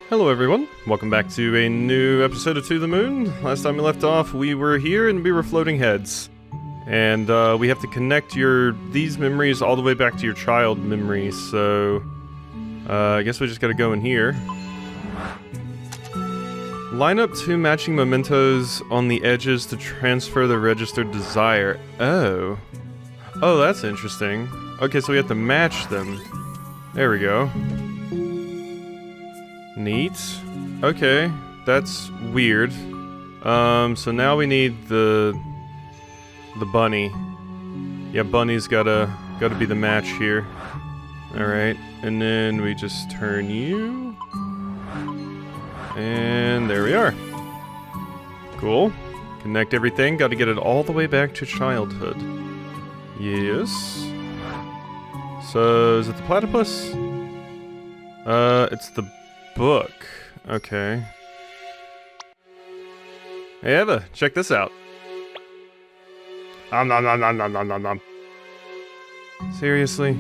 Hello everyone, welcome back to a new episode of To the Moon. Last time we left off, we were here and we were floating heads. And we have to connect these memories all the way back to your child memories, so... I guess we just gotta go in here. Line up two matching mementos on the edges to transfer the registered desire. Oh. Oh, that's interesting. Okay, so we have to match them. There we go. Neat. Okay, that's weird. So now we need the bunny. Yeah, bunny's gotta be the match here. Alright, and then we just turn you. And there we are. Cool. Connect everything, gotta get it all the way back to childhood. Yes. So, is it the platypus? It's the book. Okay. Hey Eva, check this out. Nom nom nom nom nom nom nom nom. Seriously?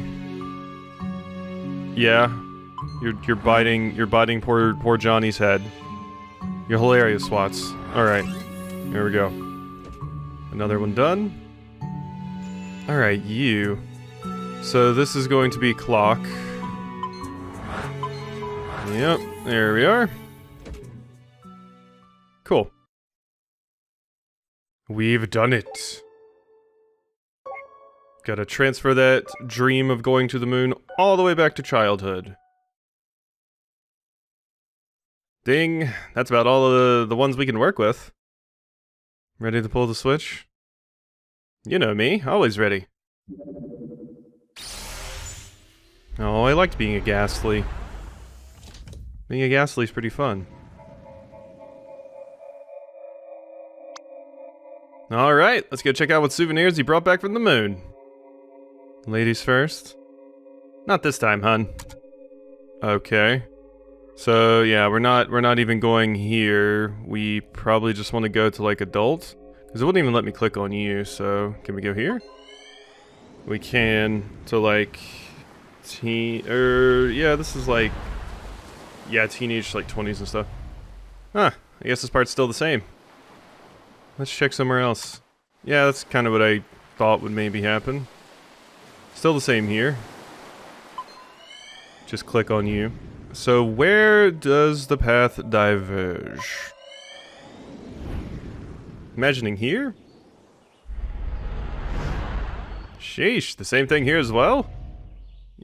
Yeah. You're biting poor Johnny's head. You're hilarious, Swats. Alright. Here we go. Another one done. Alright, you. So this is going to be clock. Yep, there we are. Cool. We've done it. Gotta transfer that dream of going to the moon all the way back to childhood. Ding. That's about all of the ones we can work with. Ready to pull the switch? You know me, always ready. Oh, I liked being a ghastly. Being a ghastly's pretty fun. Alright, let's go check out what souvenirs he brought back from the moon. Ladies first? Not this time, hun. Okay. So, yeah, we're not even going here. We probably just want to go to, like, adult. Because it wouldn't even let me click on you, so... Can we go here? We can. To, like... yeah, this is, like... Yeah, teenage, like, 20s and stuff. Huh, I guess this part's still the same. Let's check somewhere else. Yeah, that's kind of what I thought would maybe happen. Still the same here. Just click on you. So where does the path diverge? Imagining here? Sheesh, the same thing here as well?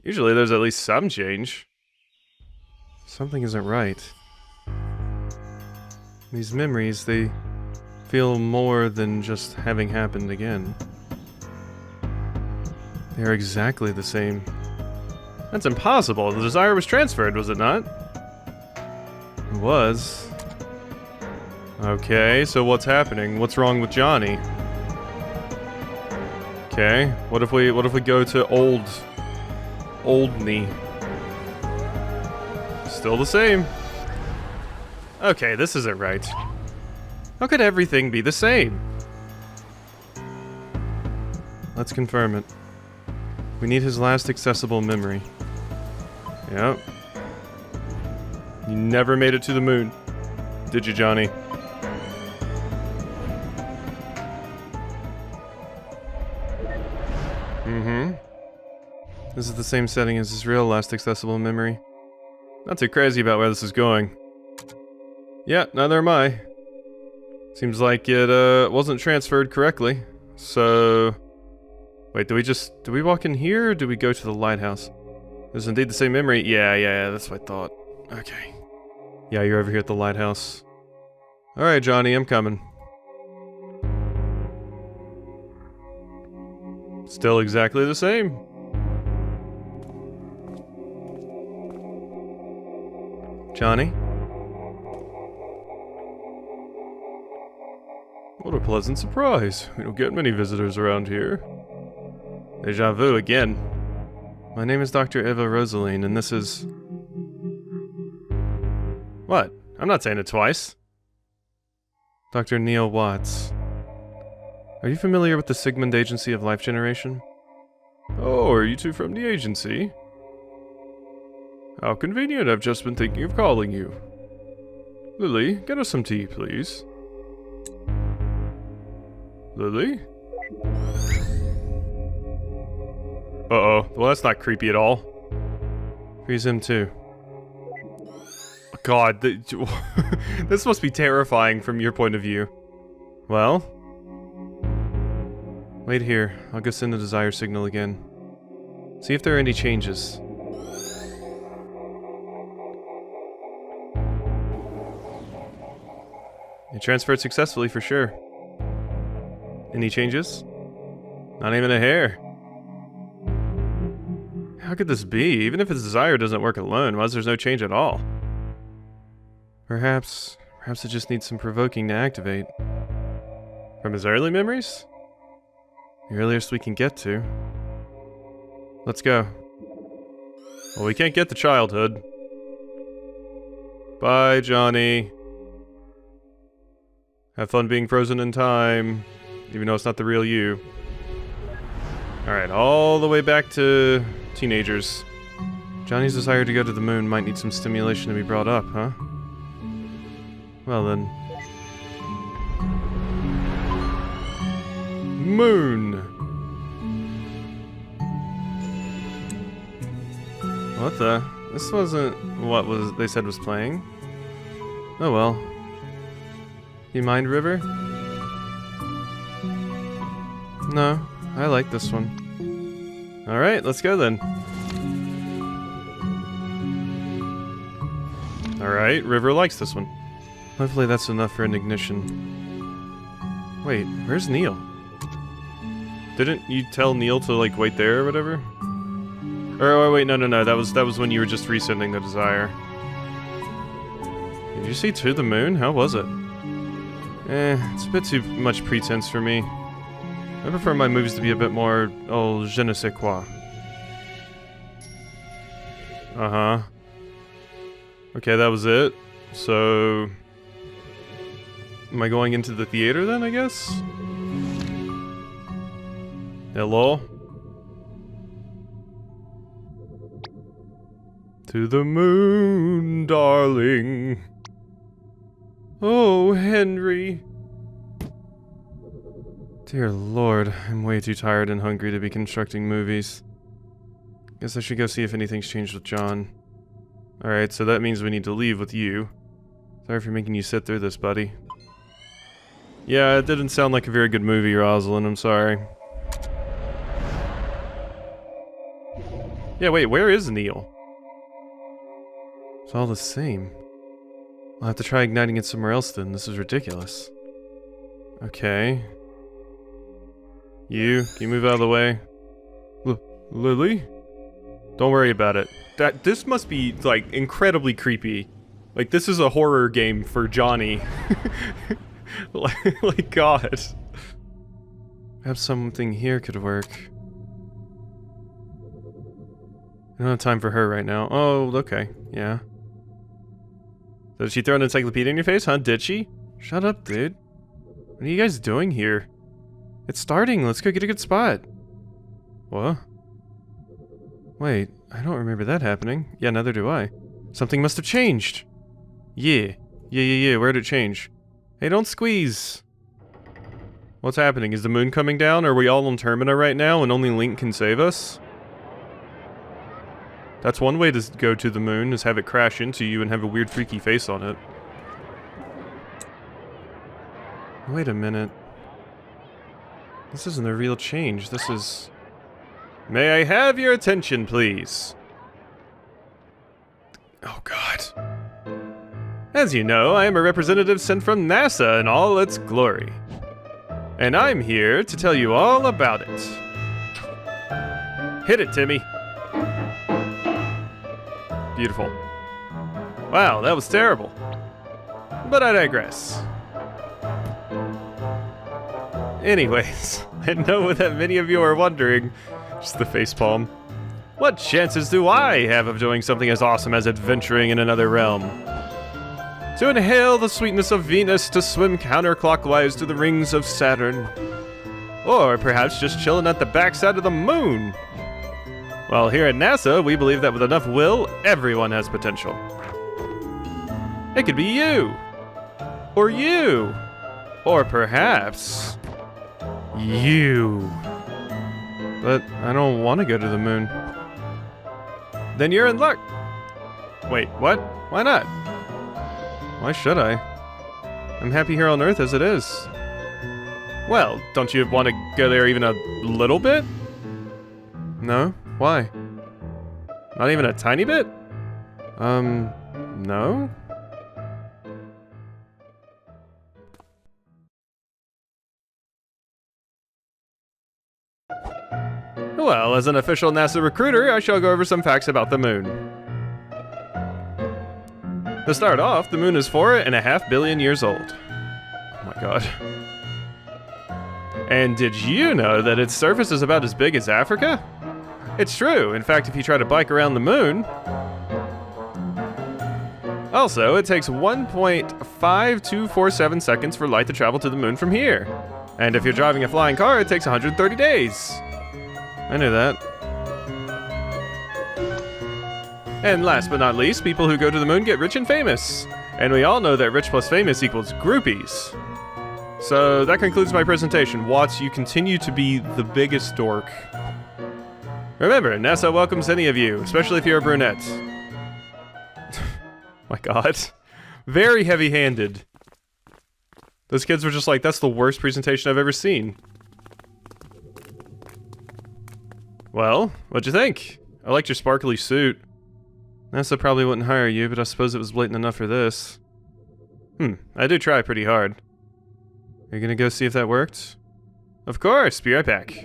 Usually there's at least some change. Something isn't right. These memories, they feel more than just having happened again. They are exactly the same. That's impossible. The desire was transferred, was it not? It was. Okay, so what's happening? What's wrong with Johnny? Okay, what if we go to Oldney? Still the same. Okay, this isn't right. How could everything be the same? Let's confirm it. We need his last accessible memory. Yep. You never made it to the moon, did you, Johnny? Mm-hmm. This is the same setting as his real last accessible memory. Not too crazy about where this is going. Yeah, neither am I. Seems like it wasn't transferred correctly. So... Wait, do we walk in here or do we go to the lighthouse? This is indeed the same memory. Yeah, that's what I thought. Okay. Yeah, you're over here at the lighthouse. Alright, Johnny, I'm coming. Still exactly the same. Johnny? What a pleasant surprise. We don't get many visitors around here. Deja vu again. My name is Dr. Eva Rosalene, and this is... What? I'm not saying it twice. Dr. Neil Watts. Are you familiar with the Sigmund Agency of Life Generation? Oh, are you two from the agency? How convenient, I've just been thinking of calling you. Lily, get us some tea, please. Lily? Uh-oh. Well, that's not creepy at all. Freeze him, too. God, this must be terrifying from your point of view. Well? Wait here. I'll go send the desire signal again. See if there are any changes. It transferred successfully for sure. Any changes? Not even a hair. How could this be? Even if his desire doesn't work alone, why is there no change at all? Perhaps it just needs some provoking to activate. From his early memories? The earliest we can get to. Let's go. Well, we can't get to childhood. Bye, Johnny. Have fun being frozen in time, even though it's not the real you. Alright, all the way back to teenagers. Johnny's desire to go to the moon might need some stimulation to be brought up, huh? Well then. Moon! What the? This wasn't what they said was playing. Oh well. You mind, River? No, I like this one. Alright, let's go then. Alright, River likes this one. Hopefully that's enough for an ignition. Wait, where's Neil? Didn't you tell Neil to, like, wait there or whatever? Or wait, no, that was when you were just resending the desire. Did you see To the Moon? How was it? It's a bit too much pretense for me. I prefer my movies to be a bit more, oh, je ne sais quoi. Uh-huh. Okay, that was it. So... am I going into the theater then, I guess? Hello? To the moon, darling. Oh, Henry. Dear Lord, I'm way too tired and hungry to be constructing movies. Guess I should go see if anything's changed with John. Alright, so that means we need to leave with you. Sorry for making you sit through this, buddy. Yeah, it didn't sound like a very good movie, Rosalene, I'm sorry. Yeah, wait, where is Neil? It's all the same. I'll have to try igniting it somewhere else then, this is ridiculous. Okay. Can you move out of the way? Lily? Don't worry about it. This must be, like, incredibly creepy. Like, this is a horror game for Johnny. like, God. Perhaps something here could work. I don't have time for her right now. Oh, okay. Yeah. So did she throw an encyclopedia in your face, huh? Did she? Shut up, dude. What are you guys doing here? It's starting. Let's go get a good spot. What? Wait, I don't remember that happening. Yeah, neither do I. Something must have changed. Yeah. Where'd it change? Hey, don't squeeze. What's happening? Is the moon coming down? Are we all on Termina right now and only Link can save us? That's one way to go to the moon, is have it crash into you and have a weird freaky face on it. Wait a minute. This isn't a real change, this is... May I have your attention, please? Oh, God. As you know, I am a representative sent from NASA in all its glory. And I'm here to tell you all about it. Hit it, Timmy. Beautiful. Wow, that was terrible. But I digress. Anyways, I know that many of you are wondering, just the facepalm, what chances do I have of doing something as awesome as adventuring in another realm? To inhale the sweetness of Venus, to swim counterclockwise to the rings of Saturn, or perhaps just chilling at the backside of the moon. Well, here at NASA, we believe that with enough will, everyone has potential. It could be you! Or you. Or perhaps you. But I don't want to go to the moon. Then you're in luck. Wait, what? Why not? Why should I? I'm happy here on Earth as it is. Well, don't you want to go there even a little bit? No? Why? Not even a tiny bit? No? Well, as an official NASA recruiter, I shall go over some facts about the moon. To start off, the moon is 4.5 billion years old. Oh my god. And did you know that its surface is about as big as Africa? It's true. In fact, if you try to bike around the moon... Also, it takes 1.5247 seconds for light to travel to the moon from here. And if you're driving a flying car, it takes 130 days. I knew that. And last but not least, people who go to the moon get rich and famous. And we all know that rich plus famous equals groupies. So that concludes my presentation. Watts, you continue to be the biggest dork. Remember, NASA welcomes any of you, especially if you're a brunette. My god. Very heavy-handed. Those kids were just like, that's the worst presentation I've ever seen. Well, what'd you think? I liked your sparkly suit. NASA probably wouldn't hire you, but I suppose it was blatant enough for this. I do try pretty hard. Are you gonna go see if that worked? Of course, be right back.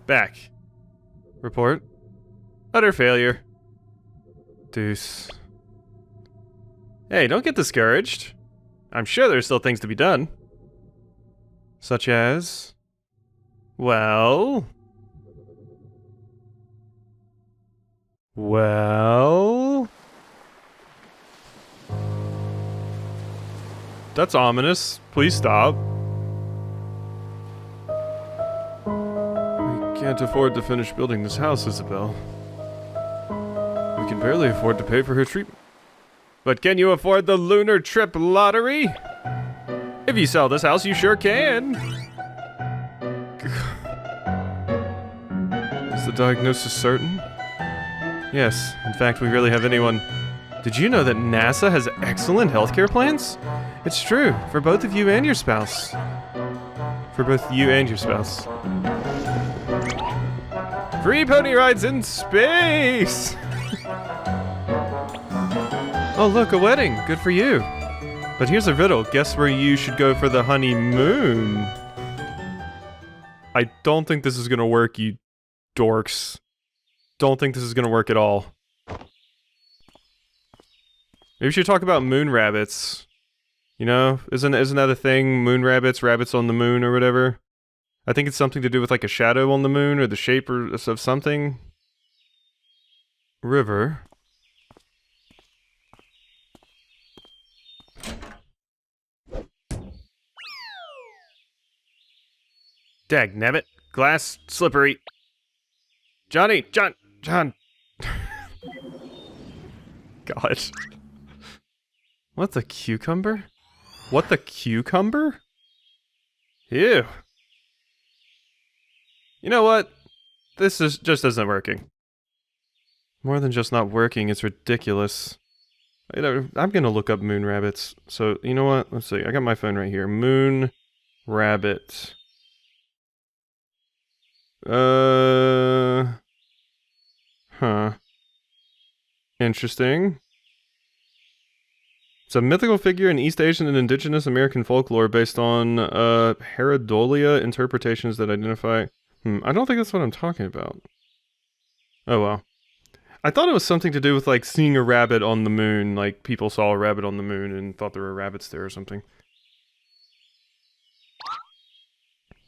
Back. Report. Utter failure. Deuce. Hey, don't get discouraged. I'm sure there's still things to be done. Such as... Well... That's ominous. Please stop. We can't afford to finish building this house, Isabel. We can barely afford to pay for her treatment. But can you afford the lunar trip lottery? If you sell this house, you sure can. Is the diagnosis certain? Yes, in fact, we really have anyone. Did you know that NASA has excellent healthcare plans? It's true, for both of you and your spouse. For both you and your spouse. Free pony rides in space! Oh look, a wedding. Good for you. But here's a riddle. Guess where you should go for the honeymoon? I don't think this is gonna work, you dorks. Don't think this is gonna work at all. Maybe we should talk about moon rabbits. You know, isn't that a thing? Moon rabbits, rabbits on the moon or whatever. I think it's something to do with like a shadow on the moon or the shape of something. River. Dagnabbit. Glass slippery. John. God. What the cucumber? What the cucumber? Ew. You know what? This just isn't working. More than just not working, it's ridiculous. You know, I'm gonna look up moon rabbits. So, you know what? Let's see. I got my phone right here. Moon rabbit. Huh. Interesting. It's a mythical figure in East Asian and indigenous American folklore based on, pareidolia interpretations that identify... I don't think that's what I'm talking about. Oh well. I thought it was something to do with, like, seeing a rabbit on the moon. Like, people saw a rabbit on the moon and thought there were rabbits there or something.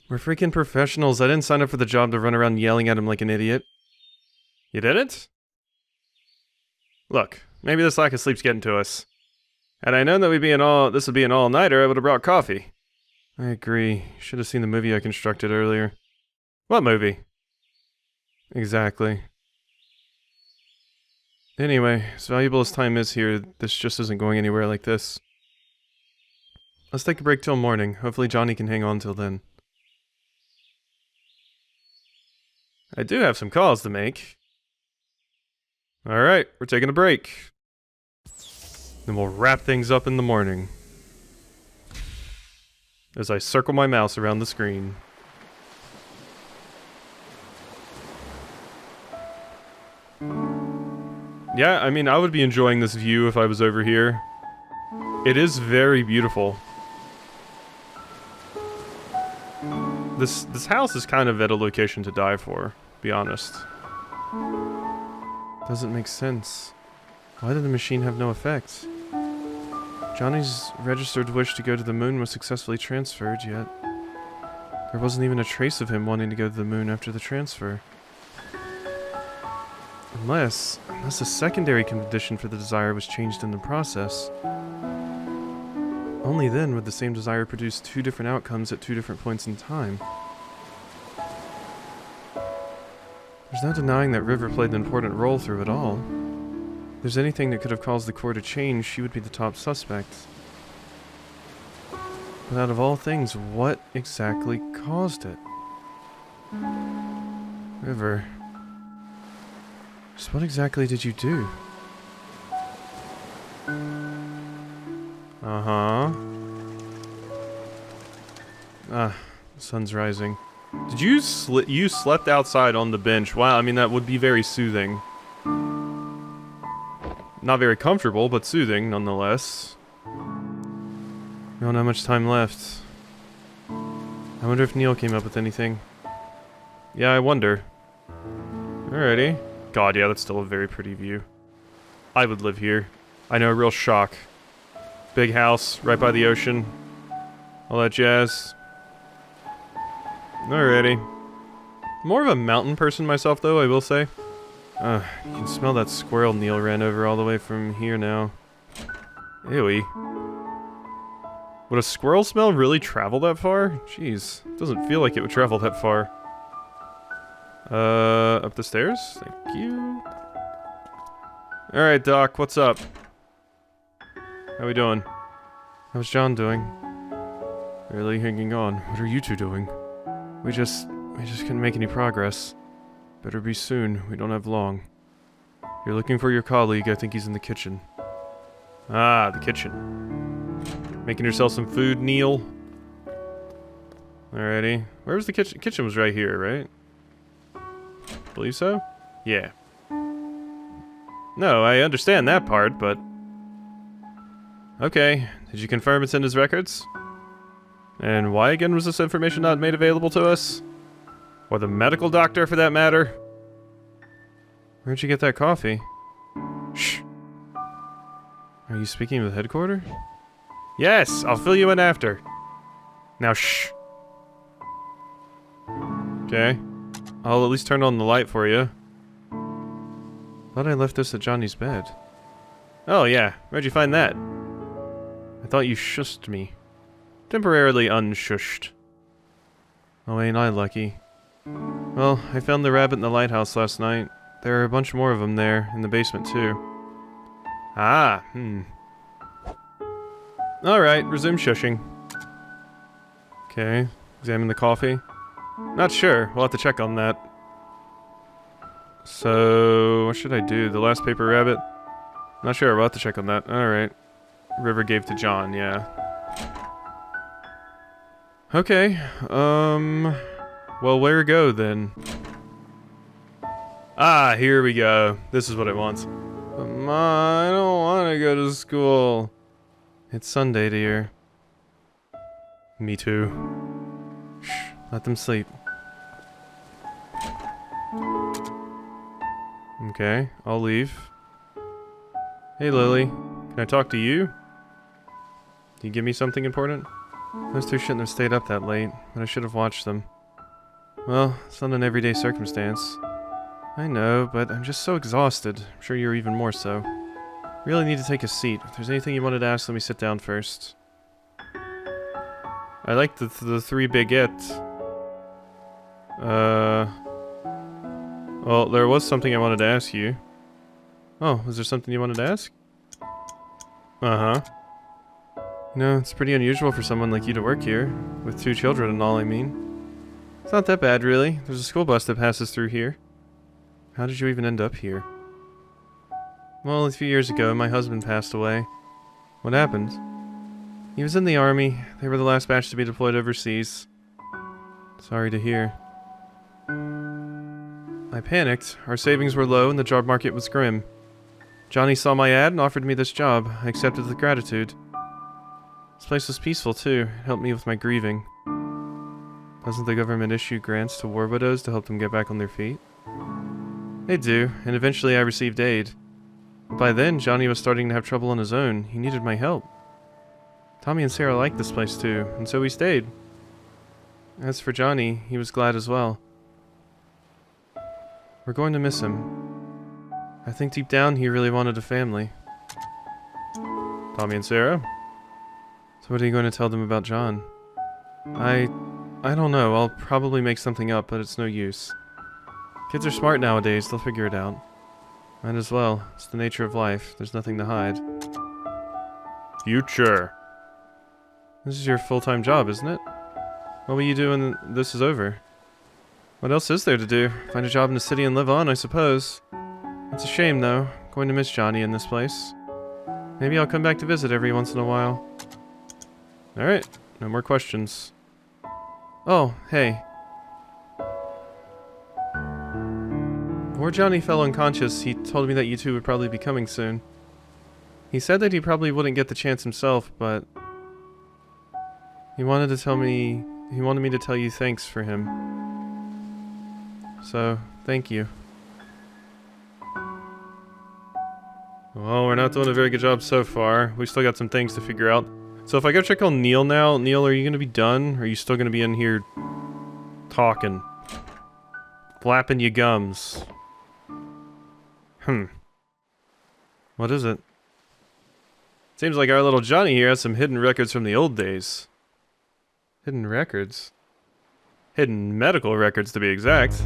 We're freaking professionals. I didn't sign up for the job to run around yelling at him like an idiot. You didn't? Look, maybe this lack of sleep's getting to us. Had I known that this would be an all-nighter, I would have brought coffee. I agree. Should have seen the movie I constructed earlier. What movie? Exactly. Anyway, as valuable as time is here, this just isn't going anywhere like this. Let's take a break till morning. Hopefully Johnny can hang on till then. I do have some calls to make. Alright, we're taking a break. Then we'll wrap things up in the morning. As I circle my mouse around the screen. Yeah, I mean, I would be enjoying this view if I was over here. It is very beautiful. This house is kind of at a location to die for, to be honest. Doesn't make sense. Why did the machine have no effect? Johnny's registered wish to go to the moon was successfully transferred, yet there wasn't even a trace of him wanting to go to the moon after the transfer. Unless a secondary condition for the desire was changed in the process. Only then would the same desire produce two different outcomes at two different points in time. There's no denying that River played an important role through it all. If there's anything that could have caused the core to change, she would be the top suspect. But out of all things, what exactly caused it? River. Just what exactly did you do? Uh-huh. Ah, the sun's rising. Did you you slept outside on the bench? Wow, I mean that would be very soothing. Not very comfortable, but soothing nonetheless. We don't have much time left. I wonder if Neil came up with anything. Yeah, I wonder. Alrighty. God, yeah, that's still a very pretty view. I would live here. I know, real shock. Big house, right by the ocean. All that jazz. Alrighty. More of a mountain person myself, though, I will say. You can smell that squirrel Neil ran over all the way from here now. Ewy. Would a squirrel smell really travel that far? Jeez, doesn't feel like it would travel that far. Up the stairs? Thank you. Alright, Doc, what's up? How we doing? How's John doing? Barely hanging on. What are you two doing? We just couldn't make any progress. Better be soon. We don't have long. You're looking for your colleague. I think he's in the kitchen. Ah, the kitchen. Making yourself some food, Neil? Alrighty. Where was the kitchen? Kitchen was right here, right? Believe so? Yeah. No, I understand that part, but... Okay. Did you confirm it's in his records? And why again was this information not made available to us? Or the medical doctor, for that matter? Where'd you get that coffee? Shh. Are you speaking with headquarters? Yes, I'll fill you in after. Now, shh. Okay. I'll at least turn on the light for you. Thought I left this at Johnny's bed. Oh yeah, where'd you find that? I thought you shushed me. Temporarily unshushed. Oh, ain't I lucky. Well, I found the rabbit in the lighthouse last night. There are a bunch more of them there, in the basement too. Ah, Alright, resume shushing. Okay, examine the coffee. Not sure, we'll have to check on that. So, what should I do? The last paper rabbit? Not sure, we'll have to check on that. Alright. River gave to John, yeah. Okay, well, where go then? Ah, here we go. This is what I want. But Ma, I don't want to go to school. It's Sunday, dear. Me too. Shh, let them sleep. Okay, I'll leave. Hey, Lily. Can I talk to you? Can you give me something important? Those two shouldn't have stayed up that late, but I should have watched them. Well, it's not an everyday circumstance. I know, but I'm just so exhausted. I'm sure you're even more so. Really need to take a seat. If there's anything you wanted to ask, let me sit down first. I like the three baguettes. Well, there was something I wanted to ask you. Oh, was there something you wanted to ask? Uh-huh. You know, it's pretty unusual for someone like you to work here. With 2 children and all, I mean. It's not that bad, really. There's a school bus that passes through here. How did you even end up here? Well, a few years ago, my husband passed away. What happened? He was in the army. They were the last batch to be deployed overseas. Sorry to hear. I panicked. Our savings were low and the job market was grim. Johnny saw my ad and offered me this job. I accepted with gratitude. This place was peaceful too. It helped me with my grieving. Doesn't the government issue grants to war widows to help them get back on their feet? They do, and eventually I received aid. But by then, Johnny was starting to have trouble on his own. He needed my help. Tommy and Sarah liked this place too, and so we stayed. As for Johnny, he was glad as well. We're going to miss him. I think deep down he really wanted a family. Tommy and Sarah? So what are you going to tell them about John? I don't know. I'll probably make something up, but it's no use. Kids are smart nowadays. They'll figure it out. Might as well. It's the nature of life. There's nothing to hide. Future. This is your full-time job, isn't it? What will you do when this is over? What else is there to do? Find a job in the city and live on, I suppose. It's a shame, though. I'm going to miss Johnny in this place. Maybe I'll come back to visit every once in a while. Alright, no more questions. Oh, hey. Before Johnny fell unconscious, he told me that you two would probably be coming soon. He said that he probably wouldn't get the chance himself, but he wanted me to tell you thanks for him. So, thank you. Well, we're not doing a very good job so far. We still got some things to figure out. So if I go check on Neil now, Neil, are you going to be done? Or are you still going to be in here talking? Flapping your gums. What is it? Seems like our little Johnny here has some hidden records from the old days. Hidden records? Hidden medical records, to be exact.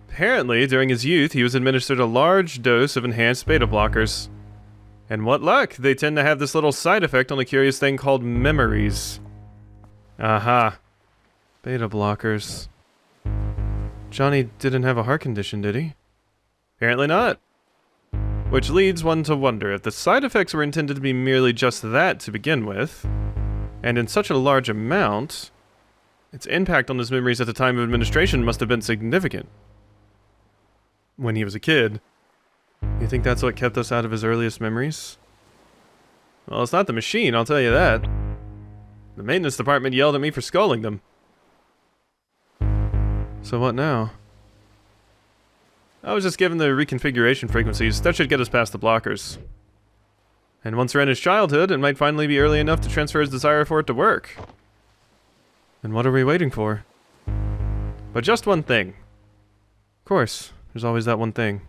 Apparently, during his youth, he was administered a large dose of enhanced beta blockers. And what luck! They tend to have this little side effect on a curious thing called memories. Aha. Beta blockers. Johnny didn't have a heart condition, did he? Apparently not. Which leads one to wonder if the side effects were intended to be merely just that to begin with, and in such a large amount, its impact on his memories at the time of administration must have been significant. When he was a kid. You think that's what kept us out of his earliest memories? Well, it's not the machine, I'll tell you that. The maintenance department yelled at me for scolding them. So what now? I was just given the reconfiguration frequencies. That should get us past the blockers. And once we're in his childhood, it might finally be early enough to transfer his desire for it to work. And what are we waiting for? But just one thing. Of course, there's always that one thing.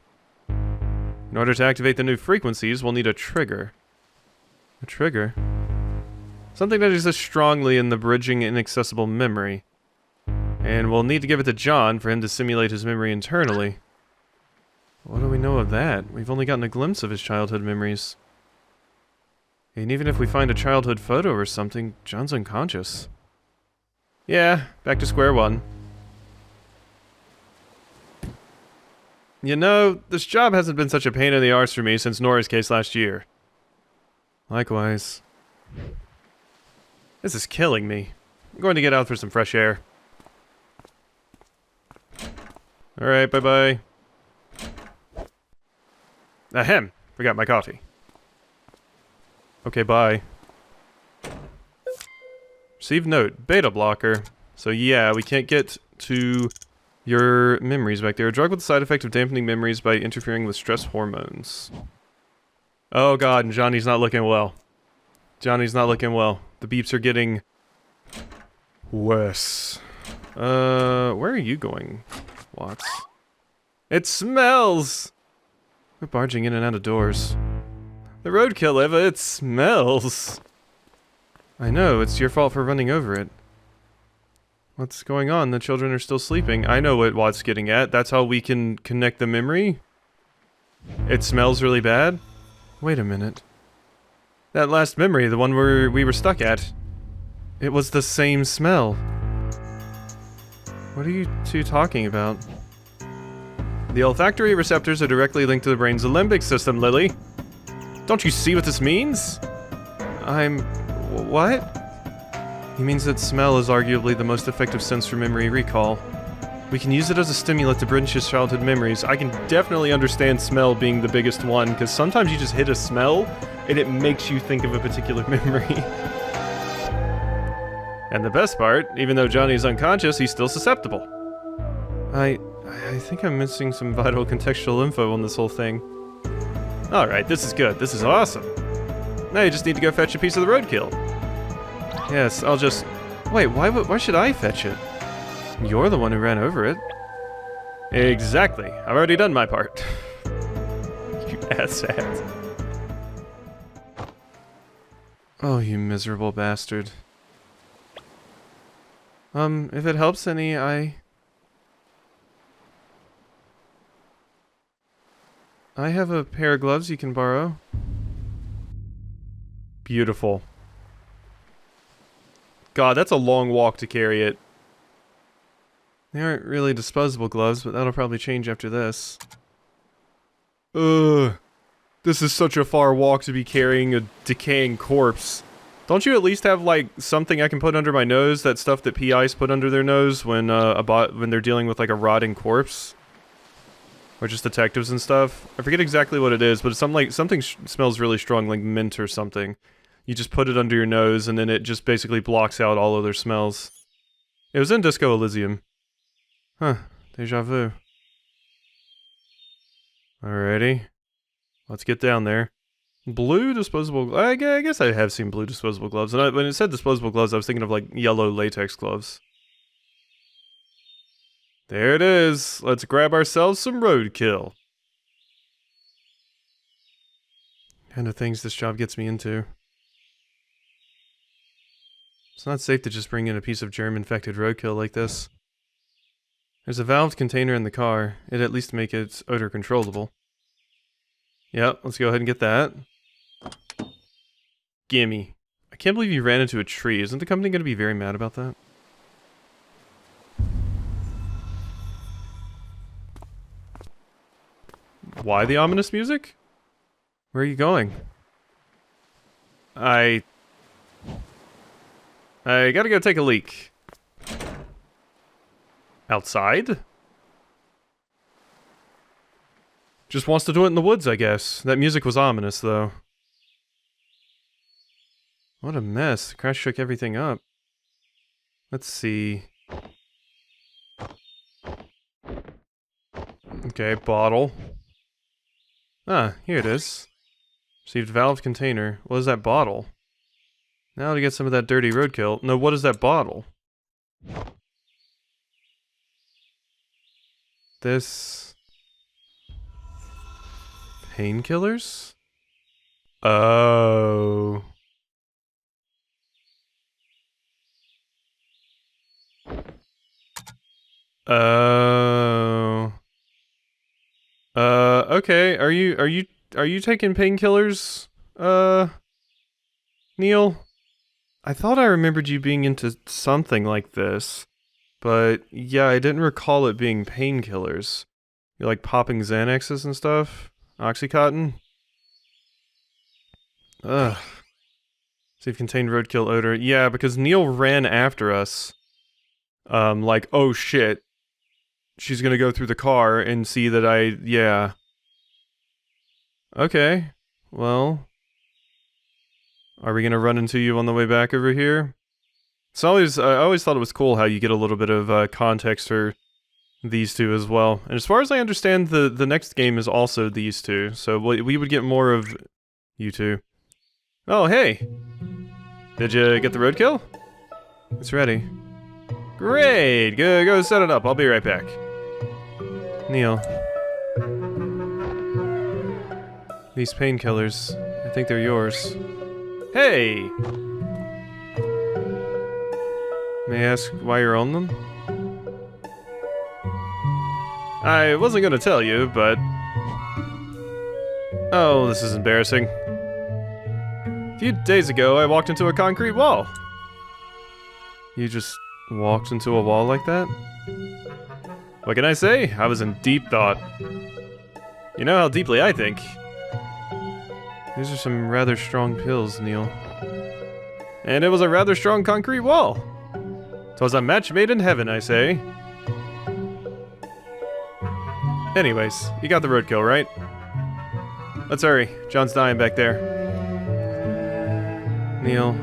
In order to activate the new frequencies, we'll need a trigger. A trigger? Something that exists strongly in the bridging inaccessible memory. And we'll need to give it to John for him to simulate his memory internally. What do we know of that? We've only gotten a glimpse of his childhood memories. And even if we find a childhood photo or something, John's unconscious. Yeah, back to square one. You know, this job hasn't been such a pain in the arse for me since Nora's case last year. Likewise. This is killing me. I'm going to get out for some fresh air. Alright, bye-bye. Ahem! Forgot my coffee. Okay, bye. Received note. Beta blocker. So yeah, we can't get to your memories back there. A drug with the side effect of dampening memories by interfering with stress hormones. Oh god, and Johnny's not looking well. Johnny's not looking well. The beeps are getting worse. Where are you going, Watts? It smells! We're barging in and out of doors. The roadkill, Eva, it smells! I know, it's your fault for running over it. What's going on? The children are still sleeping. I know what Watt's getting at. That's how we can connect the memory? It smells really bad? Wait a minute. That last memory, the one where we were stuck at, it was the same smell. What are you two talking about? The olfactory receptors are directly linked to the brain's limbic system, Lily. Don't you see what this means? What? He means that smell is arguably the most effective sense for memory recall. We can use it as a stimulant to bridge his childhood memories. I can definitely understand smell being the biggest one, because sometimes you just hit a smell, and it makes you think of a particular memory. And the best part, even though Johnny is unconscious, he's still susceptible. I think I'm missing some vital contextual info on this whole thing. Alright, this is good. This is awesome. Now you just need to go fetch a piece of the roadkill. Yes, I'll just... Wait, why should I fetch it? You're the one who ran over it. Exactly. I've already done my part. You asshat. Oh, you miserable bastard. If it helps any, I have a pair of gloves you can borrow. Beautiful. God, that's a long walk to carry it. They aren't really disposable gloves, but that'll probably change after this. Ugh. This is such a far walk to be carrying a decaying corpse. Don't you at least have, like, something I can put under my nose? That stuff that PIs put under their nose when they're dealing with, like, a rotting corpse? Or just detectives and stuff? I forget exactly what it is, but it's something smells really strong, like mint or something. You just put it under your nose, and then it just basically blocks out all other smells. It was in Disco Elysium. Huh. Deja vu. Alrighty. Let's get down there. Blue disposable... I guess I have seen blue disposable gloves. And when it said disposable gloves, I was thinking of, like, yellow latex gloves. There it is. Let's grab ourselves some roadkill. Kind of things this job gets me into. It's not safe to just bring in a piece of germ-infected roadkill like this. There's a valved container in the car. It'd at least make its odor controllable. Yep, let's go ahead and get that. Gimme. I can't believe you ran into a tree. Isn't the company going to be very mad about that? Why the ominous music? Where are you going? I gotta go take a leak. Outside? Just wants to do it in the woods, I guess. That music was ominous, though. What a mess. The crash shook everything up. Let's see. Okay, bottle. Ah, here it is. Received valve container. What is that bottle? Now to get some of that dirty roadkill. No, what is that bottle? This... Painkillers? Oh... Oh... okay, are you taking painkillers, Neil? I thought I remembered you being into something like this, but yeah, I didn't recall it being painkillers. You're like popping Xanaxes and stuff? Oxycontin? Ugh. See if contained roadkill odor. Yeah, because Neil ran after us. Like, oh shit. She's gonna go through the car and see that yeah. Okay. Well. Are we gonna run into you on the way back over here? It's always, I always thought it was cool how you get a little bit of context for these two as well. And as far as I understand, the next game is also these two. So we would get more of you two. Oh, hey! Did you get the roadkill? It's ready. Great! Go set it up. I'll be right back. Neil. These painkillers, I think they're yours. Hey! May I ask why you're on them? I wasn't gonna tell you, but... Oh, this is embarrassing. A few days ago, I walked into a concrete wall. You just walked into a wall like that? What can I say? I was in deep thought. You know how deeply I think. These are some rather strong pills, Neil. And it was a rather strong concrete wall. 'Twas a match made in heaven, I say. Anyways, you got the roadkill, right? Let's hurry. John's dying back there. Neil.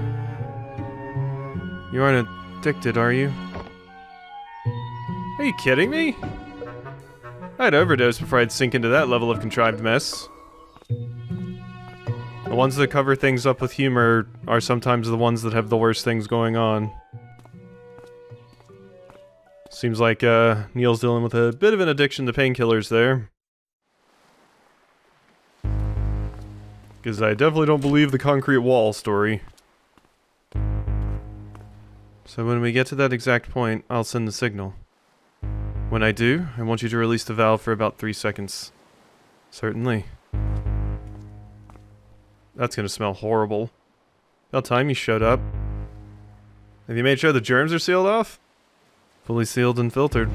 You aren't addicted, are you? Are you kidding me? I'd overdose before I'd sink into that level of contrived mess. The ones that cover things up with humor are sometimes the ones that have the worst things going on. Seems like Neil's dealing with a bit of an addiction to painkillers there. Because I definitely don't believe the concrete wall story. So when we get to that exact point, I'll send the signal. When I do, I want you to release the valve for about 3 seconds. Certainly. That's gonna smell horrible. About time you showed up. Have you made sure the germs are sealed off? Fully sealed and filtered.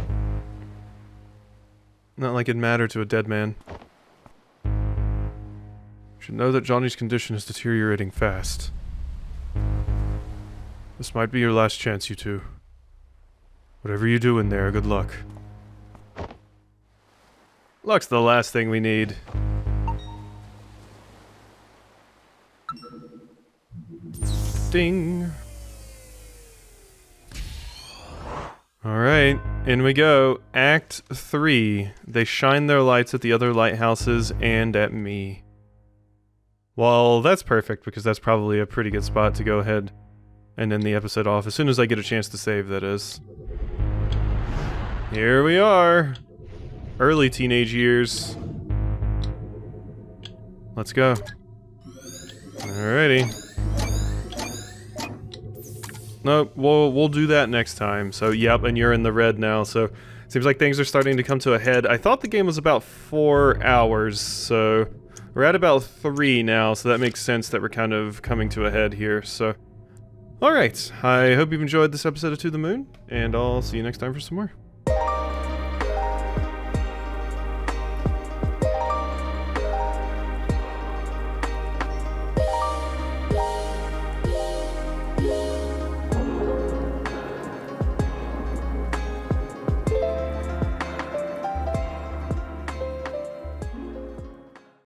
Not like it'd matter to a dead man. You should know that Johnny's condition is deteriorating fast. This might be your last chance, you two. Whatever you do in there, good luck. Luck's the last thing we need. Ding! Alright, in we go. Act 3. They shine their lights at the other lighthouses and at me. Well, that's perfect, because that's probably a pretty good spot to go ahead and end the episode off, as soon as I get a chance to save, that is. Here we are! Early teenage years. Let's go. Alrighty. Nope, we'll do that next time. So, yep, and you're in the red now, so seems like things are starting to come to a head. I thought the game was about 4 hours, so we're at about 3 now, so that makes sense that we're kind of coming to a head here, so. Alright, I hope you've enjoyed this episode of To the Moon, and I'll see you next time for some more.